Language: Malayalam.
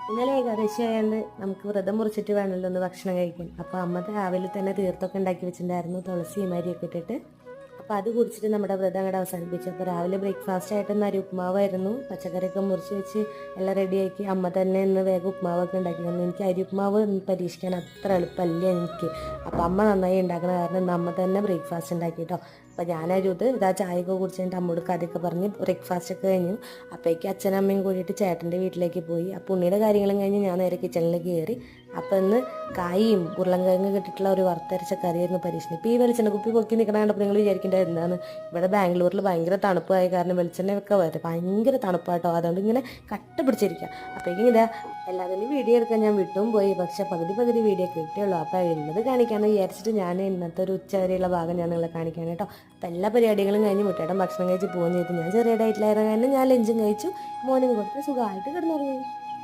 ഇന്നലെ ഏകാദശി ആയതുകൊണ്ട് നമുക്ക് വ്രതം മുറിച്ചിട്ട് വേണമല്ലോ ഒന്ന് ഭക്ഷണം കഴിക്കാൻ. അപ്പോൾ അമ്മ രാവിലെ തന്നെ തീർത്തൊക്കെ ഉണ്ടാക്കി വെച്ചിട്ടുണ്ടായിരുന്നു, തുളസി മരിയൊക്കെ ഇട്ടിട്ട്. അപ്പോൾ അത് കുടിച്ചിട്ട് നമ്മുടെ വ്രതം അങ്ങോട്ട് അവസാനിപ്പിച്ചു. അപ്പോൾ രാവിലെ ബ്രേക്ക്ഫാസ്റ്റ് ആയിട്ട് അരി ഉപ്മാവായിരുന്നു. പച്ചക്കറിയൊക്കെ മുറിച്ച് വെച്ച് എല്ലാം റെഡിയാക്കി അമ്മ തന്നെ ഇന്ന് വേഗം ഉപ്മാവൊക്കെ ഉണ്ടാക്കി തന്നു. എനിക്ക് അരി ഉപ്മാവ് പരീക്ഷിക്കാൻ അത്ര എളുപ്പമല്ല എനിക്ക്. അപ്പോൾ അമ്മ നന്നായി ഉണ്ടാക്കുന്ന കാരണം ഇന്ന് അമ്മ തന്നെ ബ്രേക്ക്ഫാസ്റ്റ് ഉണ്ടാക്കി കേട്ടോ. അപ്പോൾ ഞാനൊരുത് ഇതാ ചായയൊക്കെ കുടിച്ചിട്ട് അമ്മോട് കഥയൊക്കെ പറഞ്ഞ് ബ്രേക്ക്ഫാസ്റ്റ് ഒക്കെ കഴിഞ്ഞു. അപ്പോഴേക്ക് അച്ഛനും അമ്മയും കൂടിയിട്ട് ചേട്ടൻ്റെ വീട്ടിലേക്ക് പോയി. അപ്പോൾ ഉണ്ണിയുടെ കാര്യങ്ങളും കഴിഞ്ഞ് ഞാൻ നേരെ കിച്ചണിലേക്ക് കയറി. അപ്പോൾ ഇന്ന് കായും ഉരുളൻകിഴങ്ങ് കിട്ടിയിട്ടുള്ള ഒരു വറുത്തരച്ച കറിയായിരുന്നു പരീക്ഷണം. ഇപ്പോൾ ഈ വെളിച്ചെണ്ണ കുപ്പി പൊക്കി നിൽക്കണ കണ്ടപ്പോൾ നിങ്ങൾ വിചാരിക്കേണ്ടത് എന്താണ്, ഇവിടെ ബാംഗ്ലൂരിൽ ഭയങ്കര തണുപ്പായ കാരണം വെളിച്ചെണ്ണയൊക്കെ വരും, ഭയങ്കര തണുപ്പാട്ടോ, അതുകൊണ്ട് ഇങ്ങനെ കട്ട പിടിച്ചിരിക്കുക. അപ്പോഴേക്കും ഇതാ എല്ലാവരും വീഡിയോ എടുക്കാൻ ഞാൻ വിട്ടും പോയി, പക്ഷേ പകുതി വീഡിയോ കിട്ടിയുള്ളൂ. അപ്പോൾ ഉള്ളത് കാണിക്കാമെന്ന് വിചാരിച്ചിട്ട് ഞാൻ ഇന്നത്തെ ഒരു ഉച്ച വരെയുള്ള ഭാഗം ഞാൻ നിങ്ങളെ കാണിക്കാൻ കേട്ടോ. അപ്പോൾ എല്ലാ പരിപാടികളും കഴിഞ്ഞ് മുട്ടേട്ടൻ ഭക്ഷണം കഴിച്ച് പോകുകയും ചെയ്തു. ഞാൻ ചെറിയ ഡയറ്റിലായിരുന്നു കാരണം ഞാൻ ലഞ്ചും കഴിച്ചു, മോനും കൊടുത്ത് സുഖമായിട്ട് കിടന്നുറങ്ങി.